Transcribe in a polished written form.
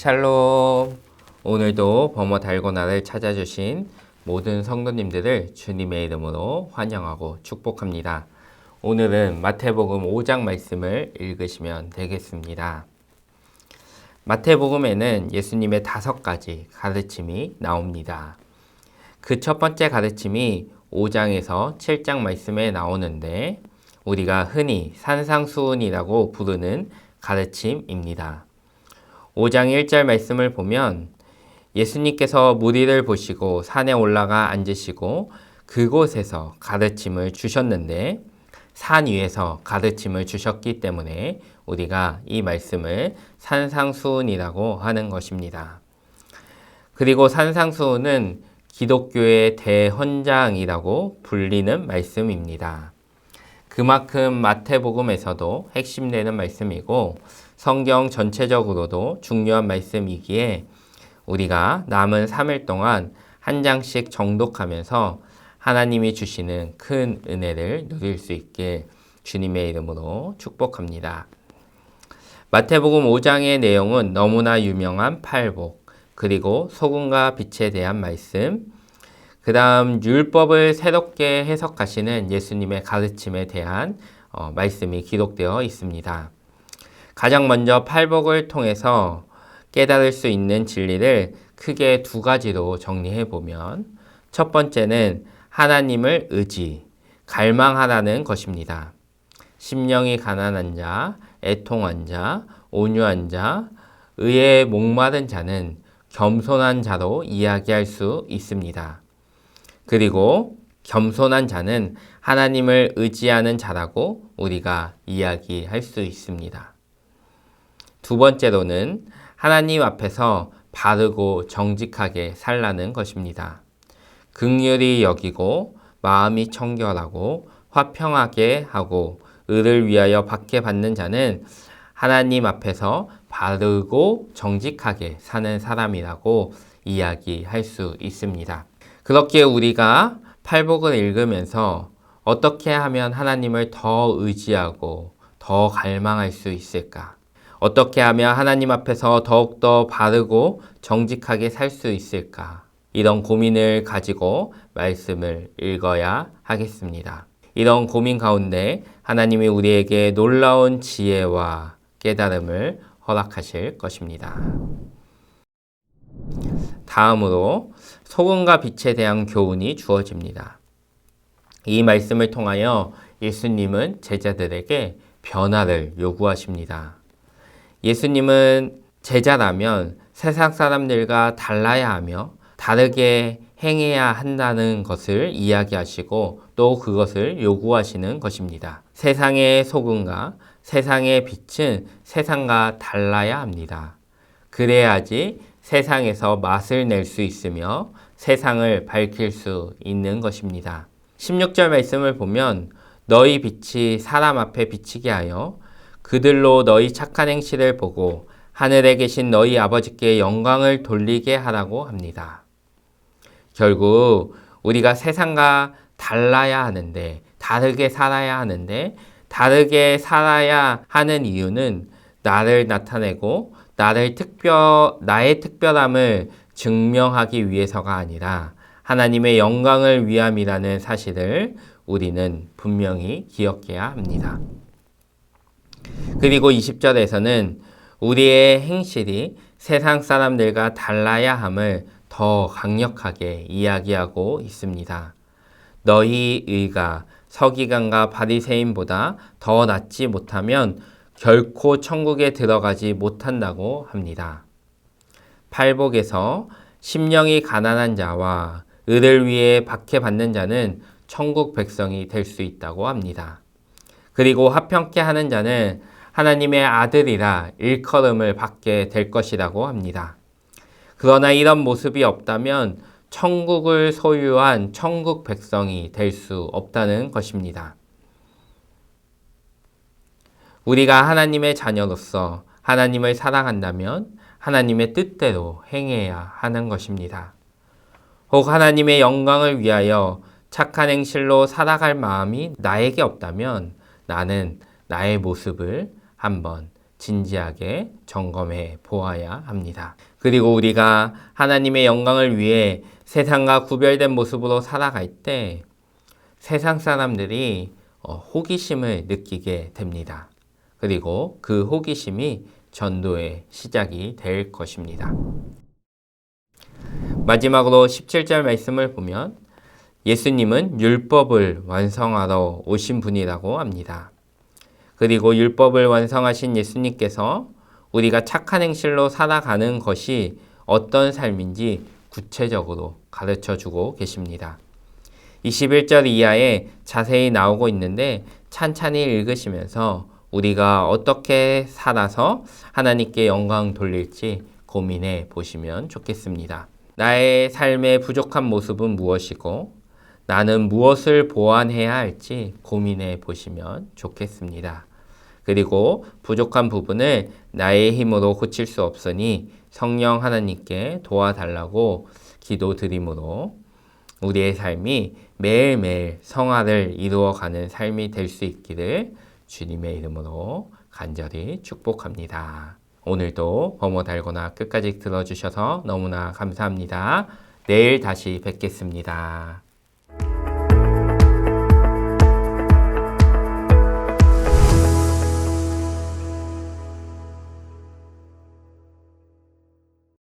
샬롬. 오늘도 범어 달고나를 찾아주신 모든 성도님들을 주님의 이름으로 환영하고 축복합니다. 오늘은 마태복음 5장 말씀을 읽으시면 되겠습니다. 마태복음에는 예수님의 5가지 가르침이 나옵니다. 그 첫 번째 가르침이 5장에서 7장 말씀에 나오는데 우리가 흔히 산상수훈이라고 부르는 가르침입니다. 5장 1절 말씀을 보면 예수님께서 무리를 보시고 산에 올라가 앉으시고 그곳에서 가르침을 주셨는데 산 위에서 가르침을 주셨기 때문에 우리가 이 말씀을 산상수훈이라고 하는 것입니다. 그리고 산상수훈은 기독교의 대헌장이라고 불리는 말씀입니다. 그만큼 마태복음에서도 핵심되는 말씀이고 성경 전체적으로도 중요한 말씀이기에 우리가 남은 3일 동안 한 장씩 정독하면서 하나님이 주시는 큰 은혜를 누릴 수 있게 주님의 이름으로 축복합니다. 마태복음 5장의 내용은 너무나 유명한 팔복, 그리고 소금과 빛에 대한 말씀, 그 다음 율법을 새롭게 해석하시는 예수님의 가르침에 대한 말씀이 기록되어 있습니다. 가장 먼저 팔복을 통해서 깨달을 수 있는 진리를 크게 2가지로 정리해 보면 첫 번째는 하나님을 갈망하라는 것입니다. 심령이 가난한 자, 애통한 자, 온유한 자, 의에 목마른 자는 겸손한 자로 이야기할 수 있습니다. 그리고 겸손한 자는 하나님을 의지하는 자라고 우리가 이야기할 수 있습니다. 두 번째로는 하나님 앞에서 바르고 정직하게 살라는 것입니다. 긍휼히 여기고 마음이 청결하고 화평하게 하고 의를 위하여 박해받는 자는 하나님 앞에서 바르고 정직하게 사는 사람이라고 이야기할 수 있습니다. 그렇게 우리가 팔복을 읽으면서 어떻게 하면 하나님을 더 의지하고 더 갈망할 수 있을까? 어떻게 하면 하나님 앞에서 더욱더 바르고 정직하게 살 수 있을까? 이런 고민을 가지고 말씀을 읽어야 하겠습니다. 이런 고민 가운데 하나님이 우리에게 놀라운 지혜와 깨달음을 허락하실 것입니다. 다음으로 소금과 빛에 대한 교훈이 주어집니다. 이 말씀을 통하여 예수님은 제자들에게 변화를 요구하십니다. 예수님은 제자라면 세상 사람들과 달라야 하며 다르게 행해야 한다는 것을 이야기하시고 또 그것을 요구하시는 것입니다. 세상의 소금과 세상의 빛은 세상과 달라야 합니다. 그래야지 세상에서 맛을 낼 수 있으며 세상을 밝힐 수 있는 것입니다. 16절 말씀을 보면 너희 빛이 사람 앞에 비치게 하여 그들로 너희 착한 행실을 보고 하늘에 계신 너희 아버지께 영광을 돌리게 하라고 합니다. 결국 우리가 세상과 달라야 하는데, 다르게 살아야 하는데, 다르게 살아야 하는 이유는 나를 나타내고 나의 특별함을 증명하기 위해서가 아니라 하나님의 영광을 위함이라는 사실을 우리는 분명히 기억해야 합니다. 그리고 20절에서는 우리의 행실이 세상 사람들과 달라야 함을 더 강력하게 이야기하고 있습니다. 너희 의가 서기관과 바리새인보다 더 낫지 못하면 결코 천국에 들어가지 못한다고 합니다. 팔복에서 심령이 가난한 자와 의를 위해 박해받는 자는 천국 백성이 될 수 있다고 합니다. 그리고 화평케 하는 자는 하나님의 아들이라 일컬음을 받게 될 것이라고 합니다. 그러나 이런 모습이 없다면 천국을 소유한 천국 백성이 될 수 없다는 것입니다. 우리가 하나님의 자녀로서 하나님을 사랑한다면 하나님의 뜻대로 행해야 하는 것입니다. 혹 하나님의 영광을 위하여 착한 행실로 살아갈 마음이 나에게 없다면 나는 나의 모습을 한번 진지하게 점검해 보아야 합니다. 그리고 우리가 하나님의 영광을 위해 세상과 구별된 모습으로 살아갈 때 세상 사람들이 호기심을 느끼게 됩니다. 그리고 그 호기심이 전도의 시작이 될 것입니다. 마지막으로 17절 말씀을 보면 예수님은 율법을 완성하러 오신 분이라고 합니다. 그리고 율법을 완성하신 예수님께서 우리가 착한 행실로 살아가는 것이 어떤 삶인지 구체적으로 가르쳐 주고 계십니다. 21절 이하에 자세히 나오고 있는데 찬찬히 읽으시면서 우리가 어떻게 살아서 하나님께 영광 돌릴지 고민해 보시면 좋겠습니다. 나의 삶의 부족한 모습은 무엇이고 나는 무엇을 보완해야 할지 고민해 보시면 좋겠습니다. 그리고 부족한 부분을 나의 힘으로 고칠 수 없으니 성령 하나님께 도와달라고 기도드림으로 우리의 삶이 매일매일 성화를 이루어가는 삶이 될 수 있기를 주님의 이름으로 간절히 축복합니다. 오늘도 범어 달거나 끝까지 들어주셔서 너무나 감사합니다. 내일 다시 뵙겠습니다.